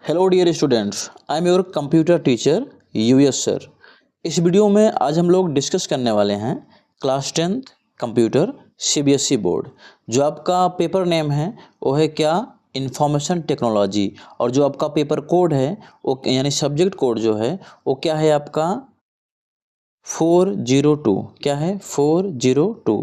Hello dear students, I am your computer teacher US sir. इस video में आज हम लोग डिस्कस करने वाले हैं class 10th computer CBSE board. जो आपका पेपर नेम है वो है क्या, इंफॉर्मेशन टेक्नोलॉजी। और जो आपका पेपर कोड है वो यानी सब्जेक्ट कोड जो है वो क्या है आपका 402। क्या है 402।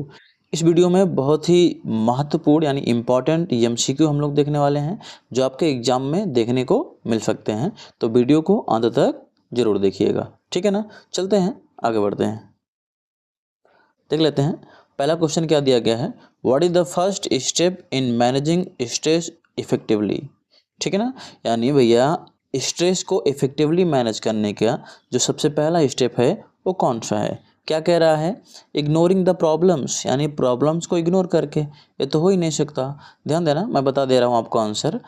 इस वीडियो में बहुत ही महत्वपूर्ण यानी इम्पॉर्टेंट एमसीक्यू हम लोग देखने वाले हैं जो आपके एग्जाम में देखने को मिल सकते हैं। तो वीडियो को अंत तक जरूर देखिएगा, ठीक है ना। चलते हैं, आगे बढ़ते हैं, देख लेते हैं। पहला क्वेश्चन क्या दिया गया है, what is the first step in managing stress effectively. ठीक है ना, यानी भैया स्ट्रेस को इफेक्टिवली मैनेज करने का जो सबसे पहला स्टेप है वो कौन सा है। क्या कह रहा है, इग्नोरिंग द प्रॉब्लम्स, यानी प्रॉब्लम्स को इग्नोर करके। ये तो हो ही नहीं सकता। ध्यान देना, मैं बता दे रहा हूँ आपको answer.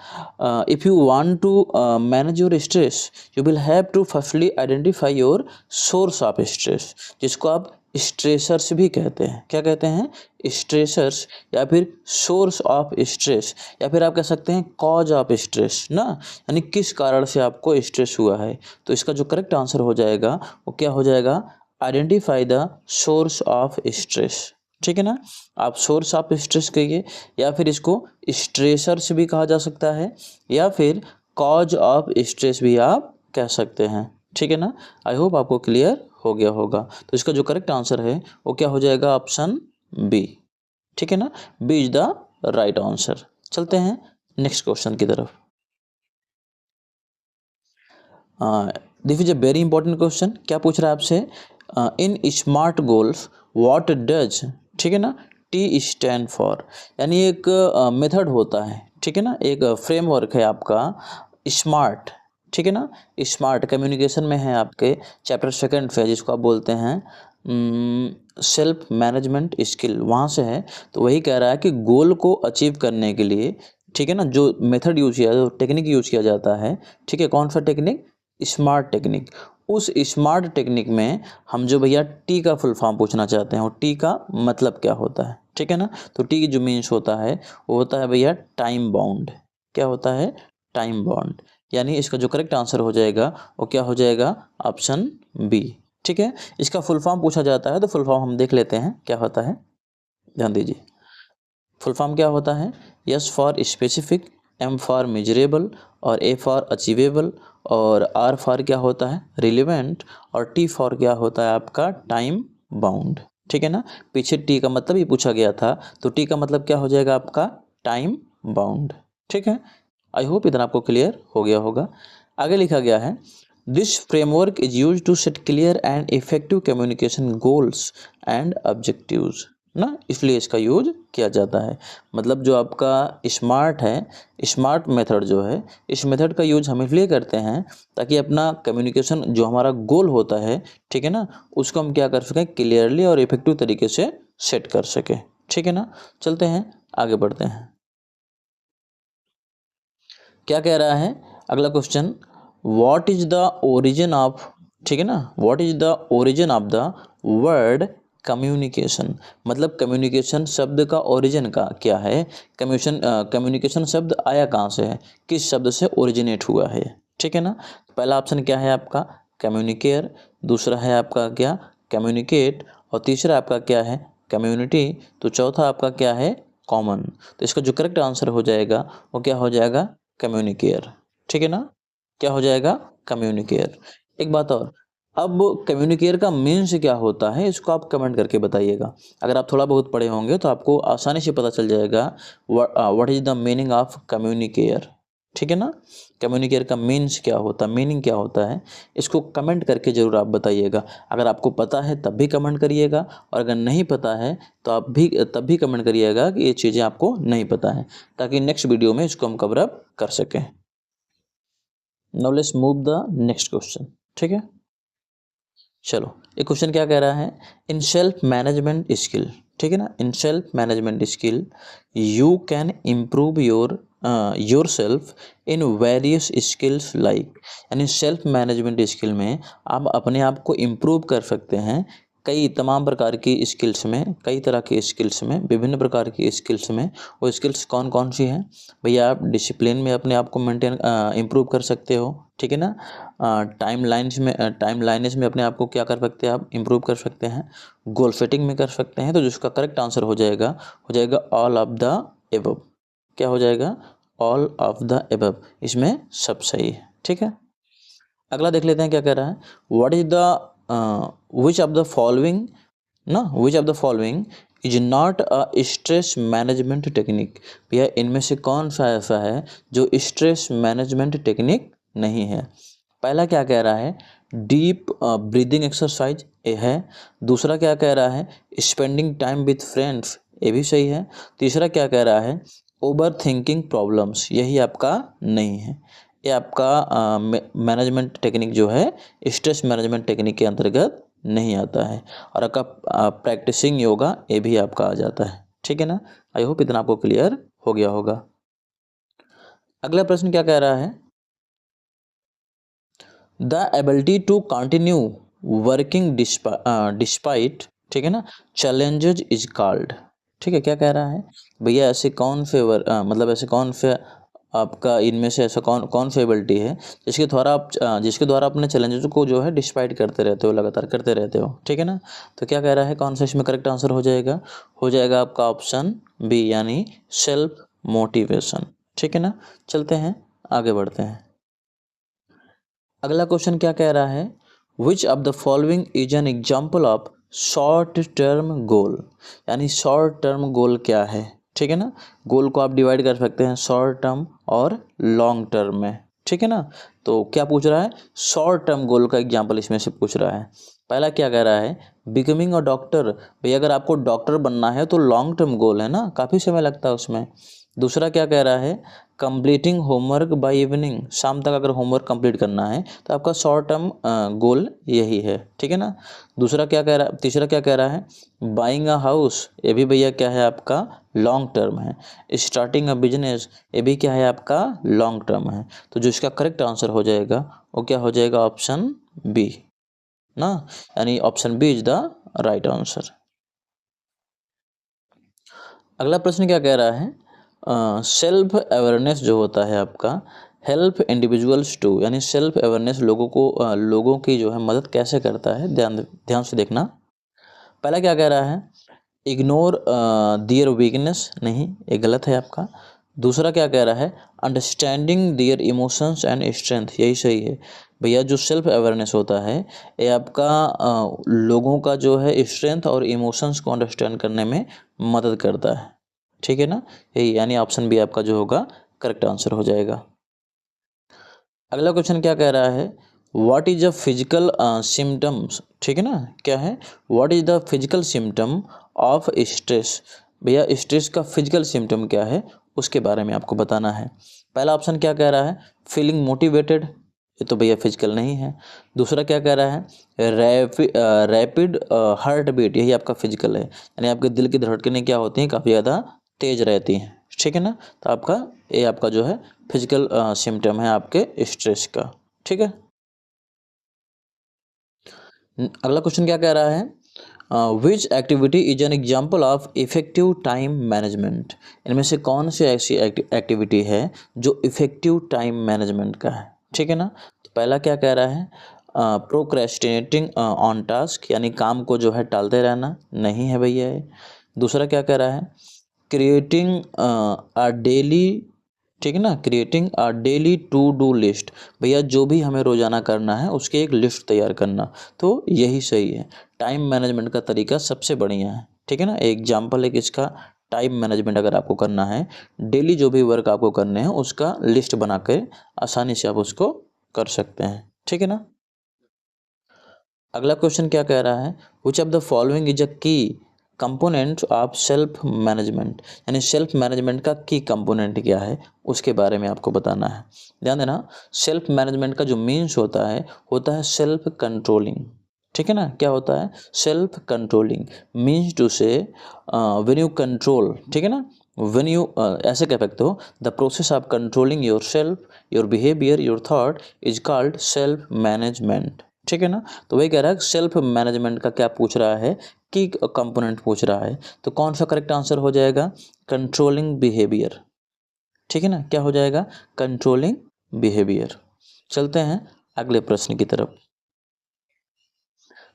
If you want to manage your stress you will have to firstly identify your source of stress, जिसको आप स्ट्रेसर्स भी कहते हैं। क्या कहते हैं, स्ट्रेसर्स, या फिर सोर्स ऑफ स्ट्रेस, या फिर आप कह सकते हैं कॉज ऑफ स्ट्रेस ना, यानी किस कारण से आपको स्ट्रेस हुआ है। तो इसका जो करेक्ट आंसर हो जाएगा वो क्या हो जाएगा, identify the source of stress. ठीक है ना, आप सोर्स ऑफ स्ट्रेस कहिए, या फिर इसको स्ट्रेसर्स भी कहा जा सकता है, या फिर कॉज ऑफ स्ट्रेस भी आप कह सकते हैं। ठीक है ना, आई होप आपको क्लियर हो गया होगा। तो इसका जो करेक्ट आंसर है वो क्या हो जाएगा, ऑप्शन बी। ठीक है ना, B is the right answer. चलते हैं नेक्स्ट क्वेश्चन की तरफ। This is a very important question. क्या पूछ रहा है आपसे, in smart goals what does, ठीक है ना, टी स्टैंड फॉर, यानी एक मेथड होता है, ठीक है ना, एक फ्रेमवर्क है आपका स्मार्ट। ठीक है ना, स्मार्ट कम्युनिकेशन में है आपके चैप्टर 2 पे, जिसको आप बोलते हैं सेल्फ मैनेजमेंट स्किल, वहाँ से है। तो वही कह रहा है कि गोल को अचीव करने के लिए, ठीक है ना, जो मेथड यूज किया, जो टेक्निक यूज किया जाता है, ठीक है, कौन सा टेक्निक, स्मार्ट टेक्निक। उस स्मार्ट टेक्निक में हम जो भैया टी का फुल फॉर्म पूछना चाहते हैं, और टी का मतलब क्या होता है। ठीक है ना, तो टी की जो मीन्स होता है वो होता है भैया टाइम बाउंड। क्या होता है, टाइम बाउंड। यानी इसका जो करेक्ट आंसर हो जाएगा वो क्या हो जाएगा, ऑप्शन बी। ठीक है, इसका फुल फॉर्म पूछा जाता है तो फुल फॉर्म हम देख लेते हैं क्या होता है, ध्यान दीजिए। फुल फॉर्म क्या होता है, S for specific, M for measurable, और ए फॉर अचीवेबल, और आर फॉर क्या होता है, रिलेवेंट, और टी फॉर क्या होता है आपका टाइम बाउंड। ठीक है ना, पीछे टी का मतलब ही पूछा गया था, तो टी का मतलब क्या हो जाएगा आपका टाइम बाउंड। ठीक है, आई होप इतना आपको क्लियर हो गया होगा। आगे लिखा गया है, this framework is use to set clear and effective communication goals and objectives ना, इसलिए इसका यूज किया जाता है। मतलब जो आपका स्मार्ट है, स्मार्ट मेथड जो है, इस मेथड का यूज हम इसलिए करते हैं ताकि अपना कम्युनिकेशन जो हमारा गोल होता है, ठीक है ना, उसको हम क्या कर सकें, क्लियरली और इफेक्टिव तरीके से सेट कर सकें। ठीक है ना, चलते हैं आगे बढ़ते हैं। क्या कह रहा है अगला question, what is the origin of, ठीक है ना, what is the origin of the word communication. मतलब कम्युनिकेशन शब्द का ओरिजिन का क्या है, कम्युनिकेशन शब्द आया कहाँ से है, किस शब्द से ओरिजिनेट हुआ है। ठीक है ना, पहला ऑप्शन क्या है आपका कम्युनिकेयर, दूसरा है आपका क्या कम्युनिकेट, और तीसरा आपका क्या है कम्युनिटी, तो चौथा आपका क्या है कॉमन। तो इसका जो करेक्ट आंसर हो जाएगा वो क्या हो जाएगा, कम्युनिकेयर। ठीक है ना, क्या हो जाएगा, कम्युनिकेयर। एक बात और, अब कम्युनिकेयर का मीन्स क्या होता है इसको आप कमेंट करके बताइएगा। अगर आप थोड़ा बहुत पढ़े होंगे तो आपको आसानी से पता चल जाएगा what is the meaning of communicare. ठीक है ना, कम्युनिकेयर का मीन्स क्या होता है, मीनिंग क्या होता है, इसको कमेंट करके ज़रूर आप बताइएगा। अगर आपको पता है तब भी कमेंट करिएगा, और अगर नहीं पता है तो आप भी तब भी कमेंट करिएगा कि ये चीज़ें आपको नहीं पता है, ताकि नेक्स्ट वीडियो में इसको हम कवर अप कर सकें। Now let's move the next question. ठीक है, चलो ये क्वेश्चन क्या कह रहा है, इन सेल्फ मैनेजमेंट स्किल, ठीक है ना, in self management skill you can improve your self in various skills like, यानी सेल्फ मैनेजमेंट स्किल में आप अपने आप को इम्प्रूव कर सकते हैं कई तमाम प्रकार की स्किल्स में, कई तरह की स्किल्स में, विभिन्न प्रकार की स्किल्स में, वो स्किल्स कौन कौन सी हैं भैया? आप डिसिप्लिन में अपने आप को मेंटेन इम्प्रूव कर सकते हो, ठीक है ना। टाइम लाइनेज में अपने आप को क्या कर सकते हैं आप? इम्प्रूव कर सकते हैं। गोल सेटिंग में कर सकते हैं। तो जिसका करेक्ट आंसर हो जाएगा ऑल ऑफ द एबव। क्या हो जाएगा? All of the above. इसमें सब सही है, ठीक है। अगला देख लेते हैं क्या कह रहा है। What is the which of the following which of the following is not a stress management technique. भैया इनमें से कौन सा ऐसा है जो स्ट्रेस मैनेजमेंट टेक्निक नहीं है? पहला क्या कह रहा है? डीप ब्रीदिंग एक्सरसाइज, ये है। दूसरा क्या कह रहा है? स्पेंडिंग टाइम विथ फ्रेंड्स, ये भी सही है। तीसरा क्या कह रहा है? ओवर थिंकिंग प्रॉब्लम्स, यही आपका नहीं है। ये आपका मैनेजमेंट टेक्निक जो है स्ट्रेस मैनेजमेंट टेक्निक के अंतर्गत नहीं आता है। और आपका प्रैक्टिसिंग योगा, ये भी आपका आ जाता है, ठीक है ना। आई होप इतना आपको क्लियर हो गया होगा। अगला प्रश्न क्या कह रहा है? The ability to continue working despite, ठीक है ना, चैलेंजेज इज कॉल्ड। ठीक है, क्या कह रहा है भैया? ऐसे कौन से मतलब ऐसे कौन से आपका इनमें से ऐसा कौन सी एबिलिटी है जिसके द्वारा अपने चैलेंजेस को जो है डिस्पाइट करते रहते हो, लगातार करते रहते हो, ठीक है ना। तो क्या कह रहा है? कौन सा इसमें करेक्ट आंसर हो जाएगा आपका ऑप्शन बी, यानी सेल्फ मोटिवेशन, ठीक है ना। चलते हैं, आगे बढ़ते हैं। अगला क्वेश्चन क्या कह रहा है? Which of the following is an example of short term goal. यानी शॉर्ट टर्म गोल क्या है, ठीक है ना। गोल को आप डिवाइड कर सकते हैं शॉर्ट टर्म और लॉन्ग टर्म में, ठीक है ना। तो क्या पूछ रहा है? शॉर्ट टर्म गोल का एग्जाम्पल इसमें से पूछ रहा है। पहला क्या कह रहा है? Becoming a doctor. भाई अगर आपको डॉक्टर बनना है तो लॉन्ग टर्म गोल है ना, काफ़ी समय लगता है उसमें। दूसरा क्या कह रहा है? कंप्लीटिंग होमवर्क बाय इवनिंग, शाम तक अगर होमवर्क कंप्लीट करना है तो आपका शॉर्ट टर्म गोल यही है, ठीक है ना। तीसरा क्या कह रहा है? बाइंग अ हाउस, ये भी भैया क्या है आपका? लॉन्ग टर्म है। स्टार्टिंग अ बिजनेस, ये भी क्या है आपका? लॉन्ग टर्म है। तो जो इसका करेक्ट आंसर हो जाएगा वो क्या हो जाएगा? ऑप्शन बी ना, यानी option B is the right answer. अगला प्रश्न क्या कह रहा है? सेल्फ अवेयरनेस जो होता है आपका, हेल्प इंडिविजुअल्स टू, यानी सेल्फ अवेयरनेस लोगों की जो है मदद कैसे करता है? ध्यान से देखना। पहला क्या कह रहा है? इग्नोर दियर वीकनेस, नहीं, ये गलत है आपका। दूसरा क्या कह रहा है? Understanding their emotions and strength, यही सही है भैया। जो सेल्फ अवेयरनेस होता है ये आपका लोगों का जो है स्ट्रेंथ और इमोशंस को अंडरस्टैंड करने में मदद करता है, ठीक है ना। यही, यानी ऑप्शन बी आपका जो होगा करेक्ट आंसर हो जाएगा। अगला क्वेश्चन क्या कह रहा है? What is a physical symptoms, ठीक है ना। क्या है? What is the physical symptom of stress. भैया स्ट्रेस का फिजिकल सिम्टम क्या है उसके बारे में आपको बताना है। पहला ऑप्शन क्या कह रहा है? फीलिंग मोटिवेटेड, ये तो भैया फिजिकल नहीं है। दूसरा क्या कह रहा है? रैपिड हार्ट बीट, यही आपका फिजिकल है, यानी आपके दिल की धड़कनें क्या होती हैं? काफ़ी ज़्यादा तेज रहती हैं, ठीक है ना। तो आपका जो है फिजिकल सिम्टम है आपके स्ट्रेस का, ठीक है। अगला क्वेश्चन क्या कह रहा है? Which activity is an example of effective time management. इनमें से कौन सी ऐसी एक्टिविटी है जो इफेक्टिव टाइम मैनेजमेंट का है, ठीक है ना। तो पहला क्या कह रहा है? प्रोक्रेस्टिनेटिंग ऑन टास्क, यानी काम को जो है टालते रहना, नहीं है भैया ये। दूसरा क्या कह रहा है? क्रिएटिंग अ डेली, ठीक है ना, creating a daily to do list, भैया जो भी हमें रोजाना करना है उसकी एक लिस्ट तैयार करना, तो यही सही है। टाइम मैनेजमेंट का तरीका सबसे बढ़िया है, ठीक है ना। एग्जाम्पल है कि इसका टाइम मैनेजमेंट अगर आपको करना है, डेली जो भी वर्क आपको करने हैं उसका लिस्ट बना के आसानी से आप उसको कर सकते हैं, ठीक है ना। अगला क्वेश्चन क्या कह रहा है? Which of the following is a की कंपोनेंट ऑफ सेल्फ मैनेजमेंट, यानी सेल्फ मैनेजमेंट का की कंपोनेंट क्या है उसके बारे में आपको बताना है। ध्यान देना, सेल्फ मैनेजमेंट का जो मीन्स होता है सेल्फ कंट्रोलिंग, ठीक है ना। क्या होता है? सेल्फ कंट्रोलिंग मीन्स टू से व्हेन यू कंट्रोल, ठीक है ना, व्हेन यू ऐसे कह सकते हो, the process of controlling your self, your behaviour, your thought is called self management, ठीक है ना। तो वही कह रहा है सेल्फ मैनेजमेंट का क्या पूछ रहा है, की कंपोनेंट पूछ रहा है। तो कौन सा करेक्ट आंसर हो जाएगा, कंट्रोलिंग बिहेवियर। ठीक है ना, क्या हो जाएगा, कंट्रोलिंग बिहेवियर। चलते हैं अगले प्रश्न की तरफ।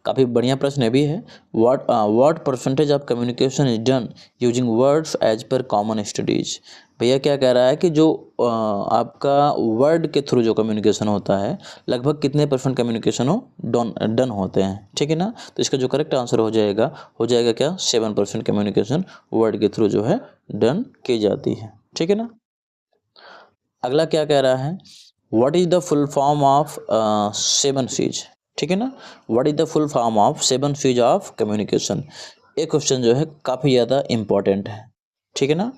काफ़ी बढ़िया प्रश्न भी है। What percentage of communication is done using words as per common studies. भैया क्या कह रहा है कि जो आपका वर्ड के थ्रू जो कम्युनिकेशन होता है, लगभग कितने परसेंट कम्युनिकेशन डन होते हैं। ठीक है ना, तो इसका जो करेक्ट आंसर हो जाएगा क्या, 7% कम्युनिकेशन वर्ड के थ्रू जो है डन की जाती है। ठीक है ना। अगला क्या कह रहा है, what is the full form of 7 C's। ठीक है ना, what is the full form of 7 C's of communication. ये क्वेश्चन जो है काफ़ी ज़्यादा इम्पॉर्टेंट है। ठीक है ना,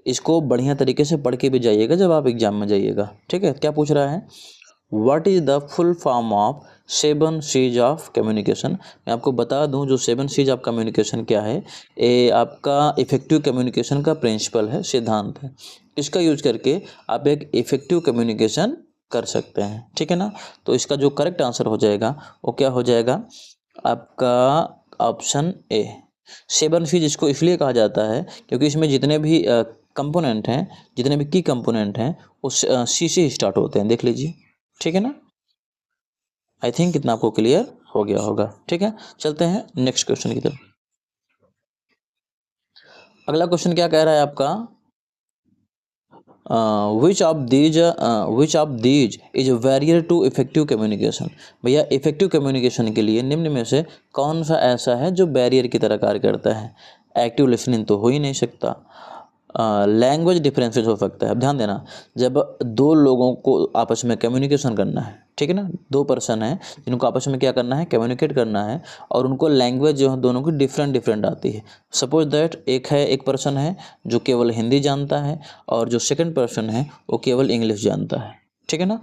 इसको बढ़िया तरीके से पढ़ के भी जाइएगा जब आप एग्जाम में जाइएगा। ठीक है, क्या पूछ रहा है, what is the full form of 7 C's of communication. मैं आपको बता दूं जो 7 C's ऑफ कम्युनिकेशन क्या है, ये आपका इफेक्टिव कम्युनिकेशन का प्रिंसिपल है, सिद्धांत है। इसका यूज करके आप एक इफेक्टिव कम्युनिकेशन कर सकते हैं। ठीक है ना, तो इसका जो करेक्ट आंसर हो जाएगा वो क्या हो जाएगा, आपका ऑप्शन ए। 7 C's इसको इसलिए कहा जाता है क्योंकि इसमें जितने भी कंपोनेंट हैं, जितने भी की कंपोनेंट हैं उस सी से स्टार्ट होते हैं, देख लीजिए। ठीक है ना, आई थिंक इतना आपको क्लियर हो गया होगा। ठीक है, चलते हैं नेक्स्ट क्वेश्चन की तरफ। अगला क्वेश्चन क्या कह रहा है आपका, which of these is barrier to effective communication. भैया इफेक्टिव कम्युनिकेशन के लिए निम्न में से कौन सा ऐसा है जो बैरियर की तरह कार्य करता है। एक्टिव लिसनिंग तो हो ही नहीं सकता, लैंग्वेज डिफरेंसेस हो सकता है। अब ध्यान देना, जब दो लोगों को आपस में कम्युनिकेशन करना है, ठीक है ना, दो पर्सन है जिनको आपस में क्या करना है, कम्युनिकेट करना है, और उनको लैंग्वेज जो है दोनों की डिफरेंट आती है। सपोज दैट एक पर्सन है जो केवल हिंदी जानता है और जो सेकंड पर्सन है वो केवल इंग्लिश जानता है। ठीक है ना,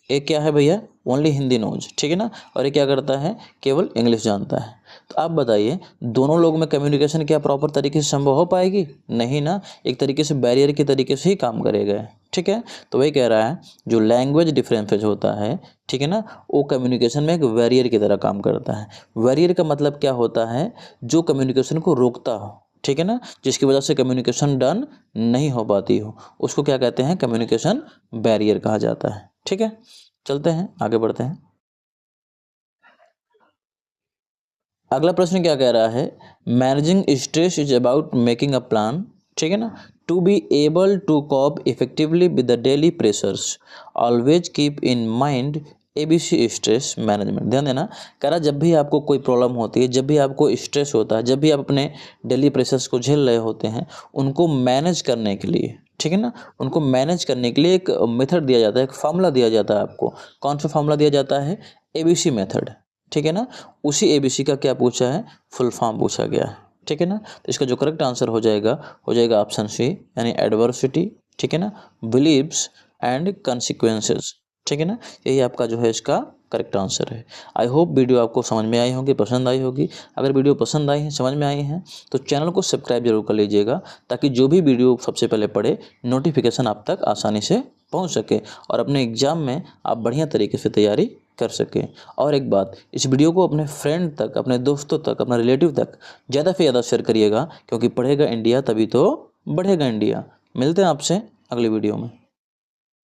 एक क्या है भैया, ओनली हिंदी नोज, ठीक है ना, और ये क्या करता है, केवल इंग्लिश जानता है। तो आप बताइए दोनों लोगों में कम्युनिकेशन क्या प्रॉपर तरीके से संभव हो पाएगी, नहीं ना, एक तरीके से बैरियर के तरीके से ही काम करेगा। ठीक है, तो वही कह रहा है जो लैंग्वेज डिफरेंसेज होता है, ठीक है ना, वो कम्युनिकेशन में एक बैरियर की तरह काम करता है। बैरियर का मतलब क्या होता है, जो कम्युनिकेशन को रोकता हो, ठीक है ना, जिसकी वजह से कम्युनिकेशन डन नहीं हो पाती हो, उसको क्या कहते हैं, कम्युनिकेशन बैरियर कहा जाता है। ठीक है, चलते हैं आगे बढ़ते हैं। अगला प्रश्न क्या कह रहा है, managing stress is about making a plan, ठीक है ना, to be able to cope effectively with the daily pressures, always keep in mind ABC stress management. ध्यान देना, कह रहा जब भी आपको कोई प्रॉब्लम होती है, जब भी आपको स्ट्रेस होता है, जब भी आप अपने डेली प्रेशर्स को झेल रहे होते हैं, उनको मैनेज करने के लिए, ठीक है ना, उनको मैनेज करने के लिए एक मेथड दिया जाता है, एक फार्मूला दिया जाता है आपको। कौन सा फार्मूला दिया जाता है, ABC मेथड। ठीक है ना, उसी ABC का क्या पूछा है, फुल फॉर्म पूछा गया है। ठीक है ना, तो इसका जो करेक्ट आंसर हो जाएगा ऑप्शन सी, यानी एडवर्सिटी, ठीक है ना, बिलीव्स एंड कंसिक्वेंसेस। ठीक है ना, यही आपका जो है इसका करेक्ट आंसर है। आई होप वीडियो आपको समझ में आई होगी, पसंद आई होगी। अगर वीडियो पसंद आई है, समझ में आई है, तो चैनल को सब्सक्राइब जरूर कर लीजिएगा, ताकि जो भी वीडियो सबसे पहले पढ़े नोटिफिकेशन आप तक आसानी से पहुंच सके और अपने एग्जाम में आप बढ़िया तरीके से तैयारी कर सकें। और एक बात, इस वीडियो को अपने फ्रेंड तक, अपने दोस्तों तक, अपने रिलेटिव तक ज़्यादा से ज़्यादा शेयर करिएगा, क्योंकि पढ़ेगा इंडिया तभी तो बढ़ेगा इंडिया। मिलते हैं आपसे अगली वीडियो में।